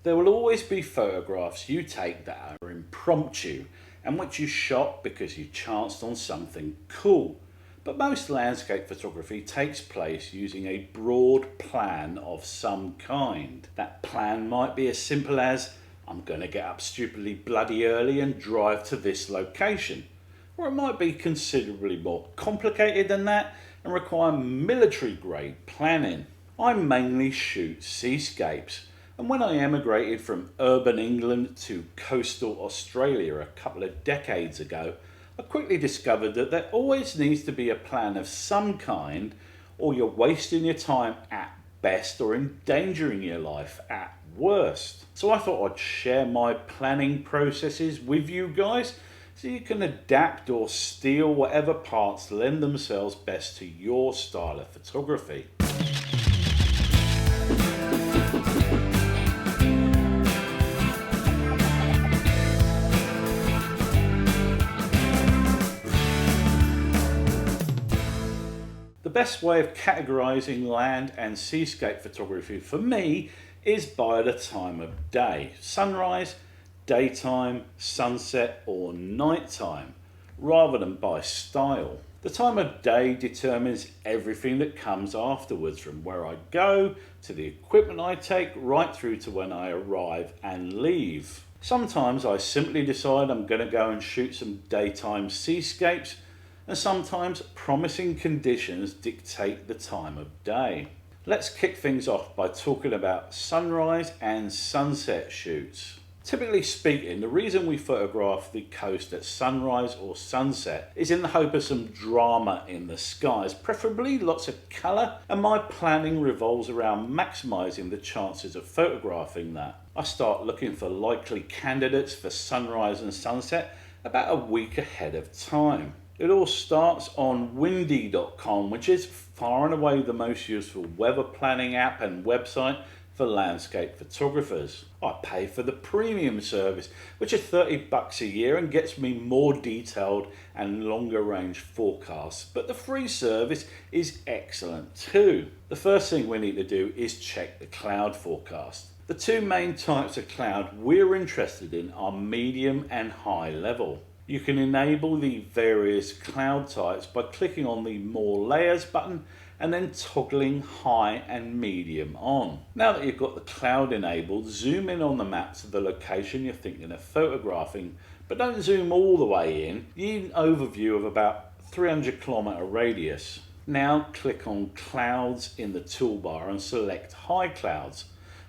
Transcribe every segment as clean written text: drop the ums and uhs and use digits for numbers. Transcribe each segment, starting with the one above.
There will always be photographs you take that are impromptu and which you shot because you chanced on something cool. But most landscape photography takes place using a broad plan of some kind. That plan might be as simple as, I'm going to get up stupidly bloody early and drive to this location. Or it might be considerably more complicated than that and require military grade planning. I mainly shoot seascapes, and when I emigrated from urban England to coastal Australia a couple of decades ago, I quickly discovered that there always needs to be a plan of some kind, or you're wasting your time at best or endangering your life at worst. So I thought I'd share my planning processes with you guys so you can adapt or steal whatever parts lend themselves best to your style of photography. The best way of categorizing land and seascape photography for me is by the time of day. Sunrise, daytime, sunset or nighttime, rather than by style. The time of day determines everything that comes afterwards, from where I go to the equipment I take right through to when I arrive and leave. Sometimes I simply decide I'm going to go and shoot some daytime seascapes, and sometimes promising conditions dictate the time of day. Let's kick things off by talking about sunrise and sunset shoots. Typically speaking, the reason we photograph the coast at sunrise or sunset is in the hope of some drama in the skies, preferably lots of colour, and my planning revolves around maximising the chances of photographing that. I start looking for likely candidates for sunrise and sunset about a week ahead of time. It all starts on windy.com, which is far and away the most useful weather planning app and website for landscape photographers. I pay for the premium service, which is $30 a year and gets me more detailed and longer range forecasts, but the free service is excellent too. The first thing we need to do is check the cloud forecast. The two main types of cloud we're interested in are medium and high level. You can enable the various cloud types by clicking on the More Layers button and then toggling high and medium on. Now that you've got the cloud enabled, zoom in on the map to the location you're thinking of photographing, but don't zoom all the way in. You need an overview of about 300-kilometer radius. Now click on Clouds in the toolbar and select High Clouds.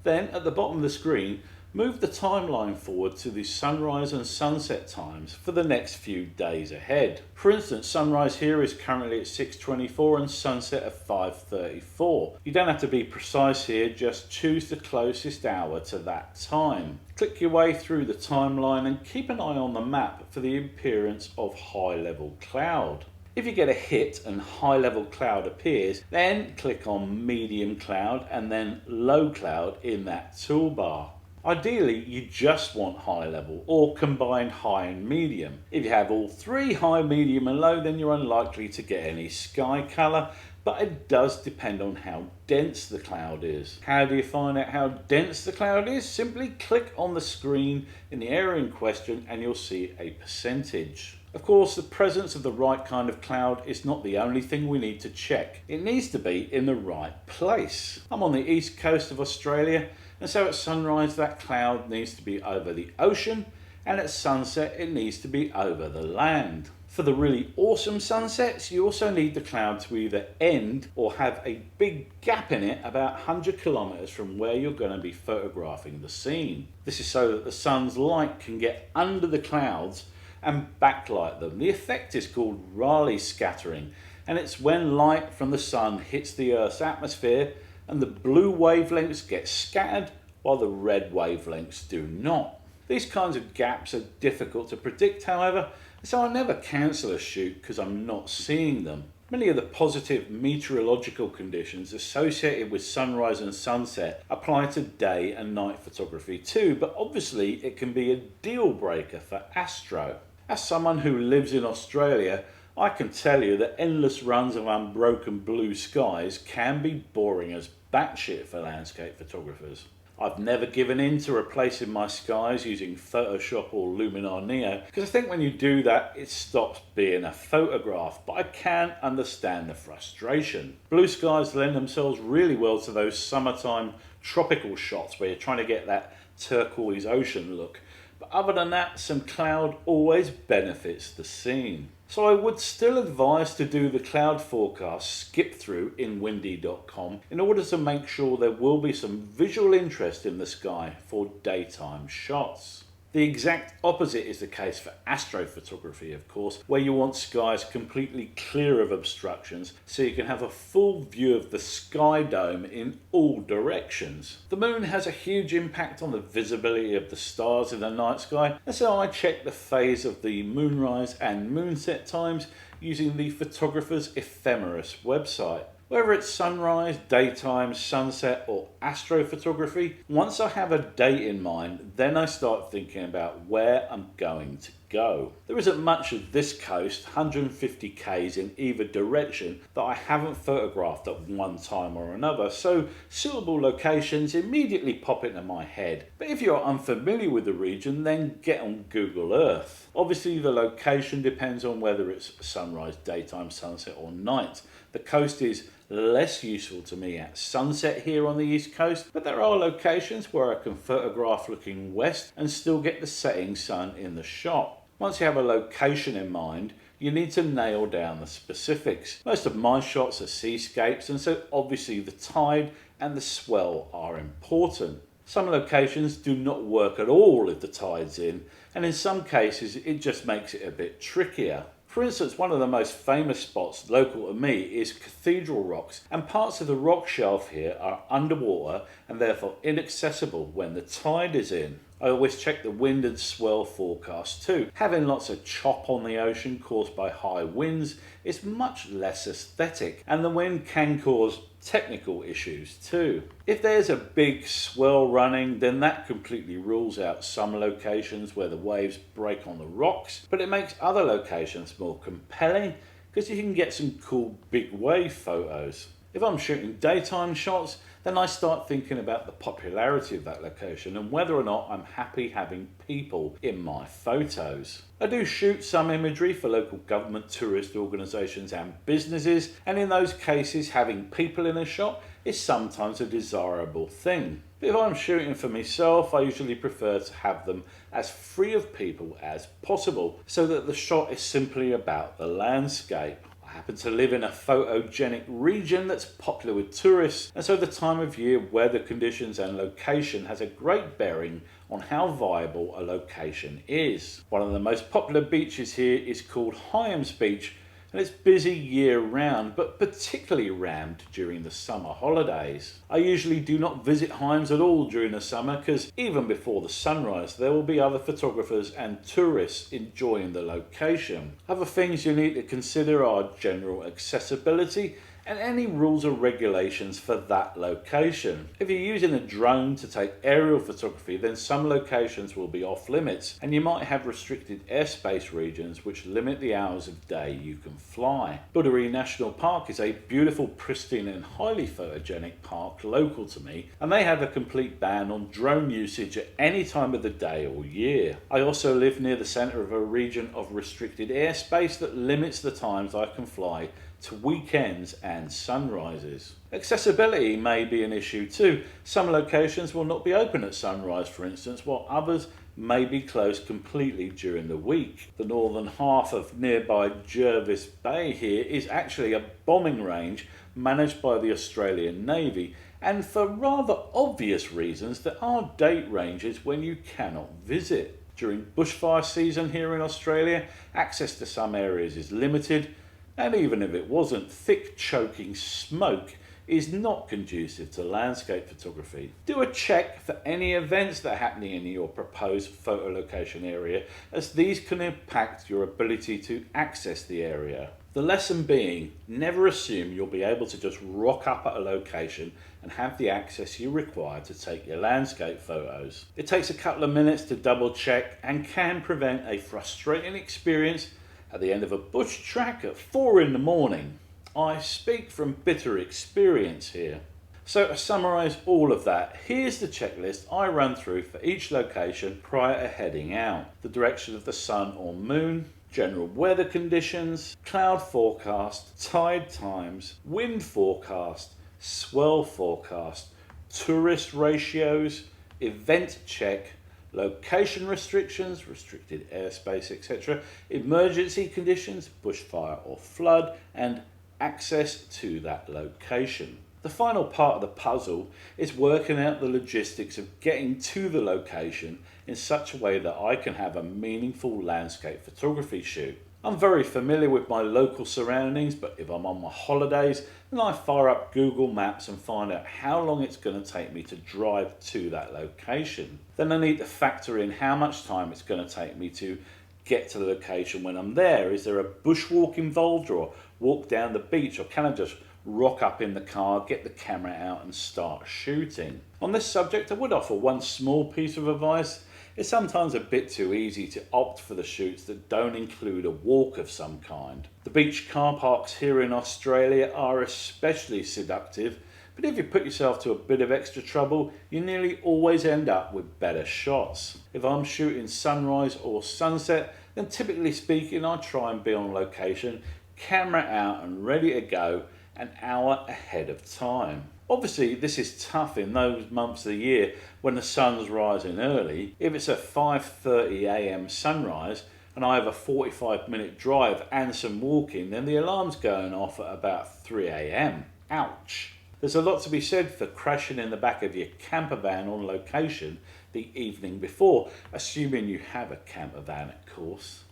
Then at the bottom of the screen, move the timeline forward to the sunrise and sunset times for the next few days ahead. For instance, sunrise here is currently at 6:24 and sunset at 5:34. You don't have to be precise here, just choose the closest hour to that time. Click your way through the timeline and keep an eye on the map for the appearance of high level cloud. If you get a hit and high level cloud appears, then click on medium cloud and then low cloud in that toolbar. Ideally, you just want high level or combined high and medium. If you have all three, high, medium and low, then you're unlikely to get any sky colour, but it does depend on how dense the cloud is. How do you find out how dense the cloud is? Simply click on the screen in the area in question and you'll see a percentage. Of course, the presence of the right kind of cloud is not the only thing we need to check. It needs to be in the right place. I'm on the east coast of Australia, and so at sunrise that cloud needs to be over the ocean, and at sunset it needs to be over the land. For the really awesome sunsets, you also need the cloud to either end or have a big gap in it about 100 kilometers from where you're going to be photographing the scene. This is so that the sun's light can get under the clouds and backlight them. The effect is called Rayleigh scattering, and it's when light from the sun hits the Earth's atmosphere and the blue wavelengths get scattered while the red wavelengths do not. These kinds of gaps are difficult to predict, however, so I never cancel a shoot because I'm not seeing them. Many of the positive meteorological conditions associated with sunrise and sunset apply to day and night photography too, but obviously it can be a deal breaker for astro. As someone who lives in Australia, I can tell you that endless runs of unbroken blue skies can be boring as batshit for landscape photographers. I've never given in to replacing my skies using Photoshop or Luminar Neo, because I think when you do that it stops being a photograph, but I can understand the frustration. Blue skies lend themselves really well to those summertime tropical shots where you're trying to get that turquoise ocean look, but other than that, some cloud always benefits the scene. So I would still advise to do the cloud forecast skip through in windy.com in order to make sure there will be some visual interest in the sky for daytime shots. The exact opposite is the case for astrophotography, of course, where you want skies completely clear of obstructions so you can have a full view of the sky dome in all directions. The moon has a huge impact on the visibility of the stars in the night sky, and so I check the phase of the moonrise and moonset times using the Photographer's Ephemeris website. Whether it's sunrise, daytime, sunset or astrophotography, once I have a date in mind, then I start thinking about where I'm going to go. There isn't much of this coast, 150 k's in either direction, that I haven't photographed at one time or another, so suitable locations immediately pop into my head. But if you're unfamiliar with the region, then get on Google Earth. Obviously the location depends on whether it's sunrise, daytime, sunset or night. The coast is less useful to me at sunset here on the east coast, but there are locations where I can photograph looking west and still get the setting sun in the shot. Once you have a location in mind, you need to nail down the specifics. Most of my shots are seascapes, and so obviously the tide and the swell are important. Some locations do not work at all if the tide's in, and in some cases it just makes it a bit trickier. For instance, one of the most famous spots local to me is Cathedral Rocks, and parts of the rock shelf here are underwater and therefore inaccessible when the tide is in. I always check the wind and swell forecast too. Having lots of chop on the ocean caused by high winds is much less aesthetic, and the wind can cause technical issues too. If there's a big swell running, then that completely rules out some locations where the waves break on the rocks, but it makes other locations more compelling because you can get some cool big wave photos. If I'm shooting daytime shots, then I start thinking about the popularity of that location and whether or not I'm happy having people in my photos. I do shoot some imagery for local government, tourist organisations and businesses, and in those cases having people in a shot is sometimes a desirable thing. But if I'm shooting for myself, I usually prefer to have them as free of people as possible so that the shot is simply about the landscape. I happen to live in a photogenic region that's popular with tourists, and so the time of year, weather conditions and location has a great bearing on how viable a location is. One of the most popular beaches here is called Hyams Beach, and it's busy year round, but particularly rammed during the summer holidays. I usually do not visit Hyams at all during the summer because even before the sunrise there will be other photographers and tourists enjoying the location. Other things you need to consider are general accessibility and any rules or regulations for that location. If you're using a drone to take aerial photography, then some locations will be off limits, and you might have restricted airspace regions which limit the hours of day you can fly. Buderi National Park is a beautiful, pristine and highly photogenic park local to me, and they have a complete ban on drone usage at any time of the day or year. I also live near the centre of a region of restricted airspace that limits the times I can fly to weekends and sunrises. Accessibility may be an issue too. Some locations will not be open at sunrise, for instance, while others may be closed completely during the week. The northern half of nearby Jervis Bay here is actually a bombing range managed by the Australian Navy, and for rather obvious reasons there are date ranges when you cannot visit. During bushfire season here in Australia, access to some areas is limited, and even if it wasn't, thick choking smoke is not conducive to landscape photography. Do a check for any events that are happening in your proposed photo location area, as these can impact your ability to access the area. The lesson being, never assume you'll be able to just rock up at a location and have the access you require to take your landscape photos. It takes a couple of minutes to double check and can prevent a frustrating experience at the end of a bush track at 4 in the morning. I speak from bitter experience here. So to summarise all of that, here's the checklist I run through for each location prior to heading out. The direction of the sun or moon, general weather conditions, cloud forecast, tide times, wind forecast, swell forecast, tourist ratios, event check, location restrictions, restricted airspace, etc., emergency conditions, bushfire or flood, and access to that location. The final part of the puzzle is working out the logistics of getting to the location in such a way that I can have a meaningful landscape photography shoot. I'm very familiar with my local surroundings, but if I'm on my holidays, then I fire up Google Maps and find out how long it's going to take me to drive to that location. Then I need to factor in how much time it's going to take me to get to the location when I'm there. Is there a bushwalk involved, or a walk down the beach, or can I just rock up in the car, get the camera out and start shooting? On this subject, I would offer one small piece of advice. It's sometimes a bit too easy to opt for the shoots that don't include a walk of some kind. The beach car parks here in Australia are especially seductive, but if you put yourself to a bit of extra trouble, you nearly always end up with better shots. If I'm shooting sunrise or sunset, then typically speaking, I try and be on location, camera out and ready to go an hour ahead of time. Obviously, this is tough in those months of the year when the sun's rising early. If it's a 5:30 a.m. sunrise and I have a 45-minute drive and some walking, then the alarm's going off at about 3 a.m. Ouch! There's a lot to be said for crashing in the back of your camper van on location the evening before, assuming you have a camper van, of course.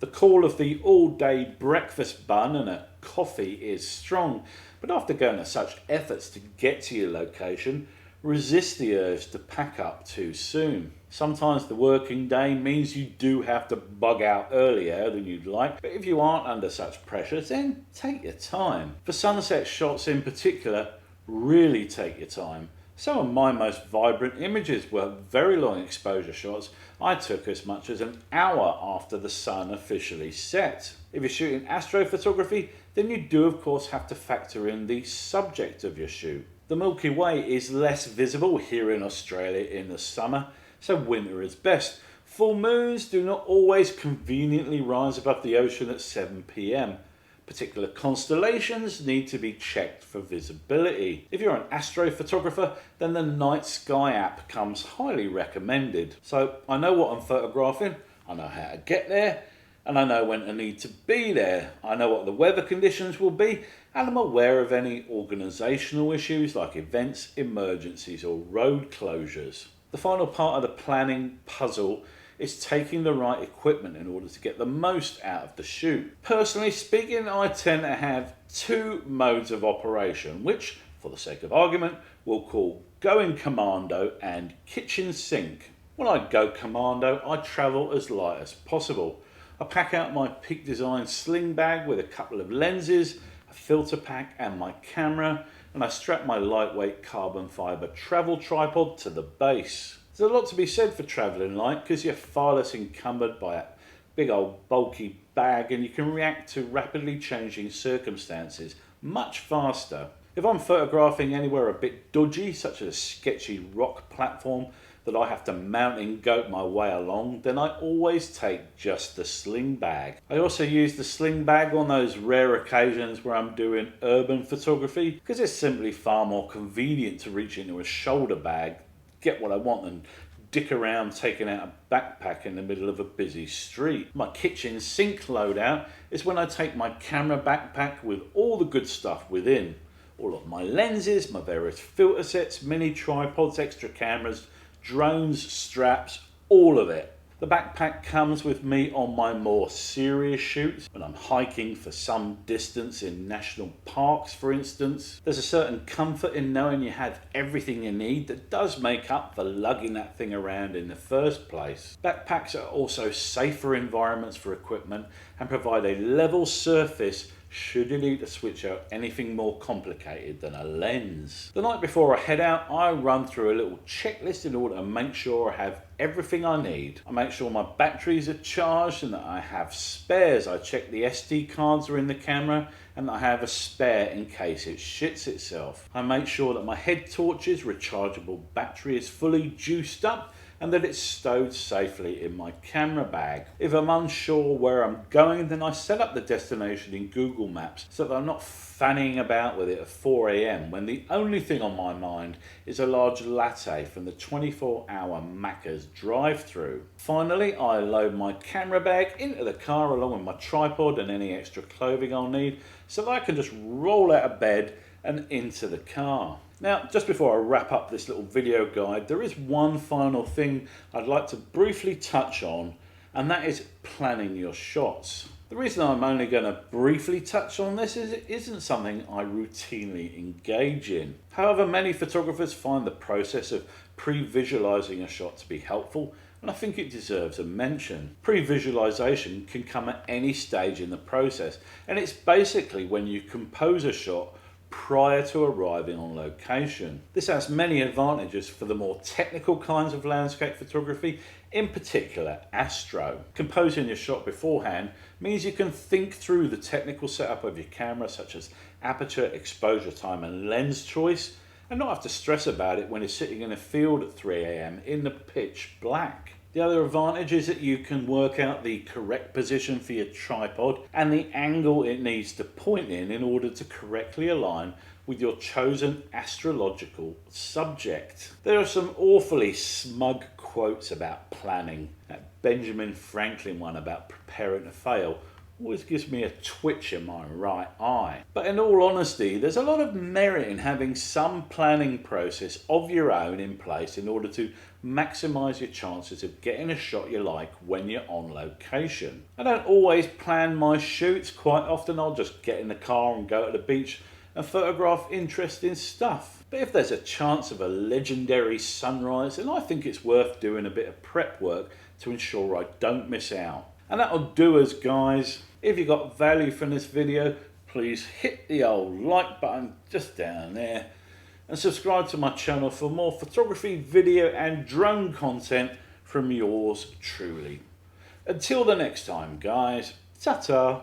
The call of the all-day breakfast bun and a coffee is strong, but after going to such efforts to get to your location, resist the urge to pack up too soon. Sometimes the working day means you do have to bug out earlier than you'd like, but if you aren't under such pressure, then take your time. For sunset shots in particular, really take your time. Some of my most vibrant images were very long exposure shots I took as much as an hour after the sun officially set. If you're shooting astrophotography, then you do of course have to factor in the subject of your shoot. The Milky Way is less visible here in Australia in the summer, so winter is best. Full moons do not always conveniently rise above the ocean at 7 p.m. Particular constellations need to be checked for visibility. If you're an astrophotographer, then the Night Sky app comes highly recommended. So I know what I'm photographing, I know how to get there, and I know when I need to be there. I know what the weather conditions will be, and I'm aware of any organisational issues like events, emergencies or road closures. The final part of the planning puzzle is taking the right equipment in order to get the most out of the shoot. Personally speaking, I tend to have two modes of operation, which, for the sake of argument, we'll call going commando and kitchen sink. When I go commando, I travel as light as possible. I pack out my Peak Design sling bag with a couple of lenses, a filter pack and my camera, and I strap my lightweight carbon fibre travel tripod to the base. There's a lot to be said for travelling light because you're far less encumbered by a big old bulky bag and you can react to rapidly changing circumstances much faster. If I'm photographing anywhere a bit dodgy, such as a sketchy rock platform that I have to mount and goat my way along, then I always take just the sling bag. I also use the sling bag on those rare occasions where I'm doing urban photography because it's simply far more convenient to reach into a shoulder bag, get what I want and dick around taking out a backpack in the middle of a busy street. My kitchen sink loadout is when I take my camera backpack with all the good stuff within. All of my lenses, my various filter sets, mini tripods, extra cameras, drones, straps, all of it. The backpack comes with me on my more serious shoots, when I'm hiking for some distance in national parks, for instance. There's a certain comfort in knowing you have everything you need that does make up for lugging that thing around in the first place. Backpacks are also safer environments for equipment and provide a level surface should you need to switch out anything more complicated than a lens. The night before I head out, I run through a little checklist in order to make sure I have everything I need. I make sure my batteries are charged and that I have spares. I check the SD cards are in the camera and that I have a spare in case it shits itself. I make sure that my head torch's rechargeable battery is fully juiced up and that it's stowed safely in my camera bag. If I'm unsure where I'm going, then I set up the destination in Google Maps so that I'm not fanning about with it at 4 AM when the only thing on my mind is a large latte from the 24-hour Macca's drive-through. Finally, I load my camera bag into the car along with my tripod and any extra clothing I'll need so that I can just roll out of bed and into the car. Now, just before I wrap up this little video guide, there is one final thing I'd like to briefly touch on, and that is planning your shots. The reason I'm only going to briefly touch on this is it isn't something I routinely engage in. However, many photographers find the process of pre-visualizing a shot to be helpful, and I think it deserves a mention. Pre-visualization can come at any stage in the process, and it's basically when you compose a shot prior to arriving on location. This has many advantages for the more technical kinds of landscape photography, in particular astro. Composing your shot beforehand means you can think through the technical setup of your camera, such as aperture, exposure time and lens choice, and not have to stress about it when you're sitting in a field at 3 AM in the pitch black. The other advantage is that you can work out the correct position for your tripod and the angle it needs to point in order to correctly align with your chosen astrological subject. There are some awfully smug quotes about planning. That Benjamin Franklin one about preparing to fail always gives me a twitch in my right eye. But in all honesty, there's a lot of merit in having some planning process of your own in place in order to maximise your chances of getting a shot you like when you're on location. I don't always plan my shoots. Quite often I'll just get in the car and go to the beach and photograph interesting stuff. But if there's a chance of a legendary sunrise, then I think it's worth doing a bit of prep work to ensure I don't miss out. And that'll do us, guys. If you got value from this video, please hit the old like button just down there and subscribe to my channel for more photography, video and drone content from yours truly. Until the next time, guys, ta-ta.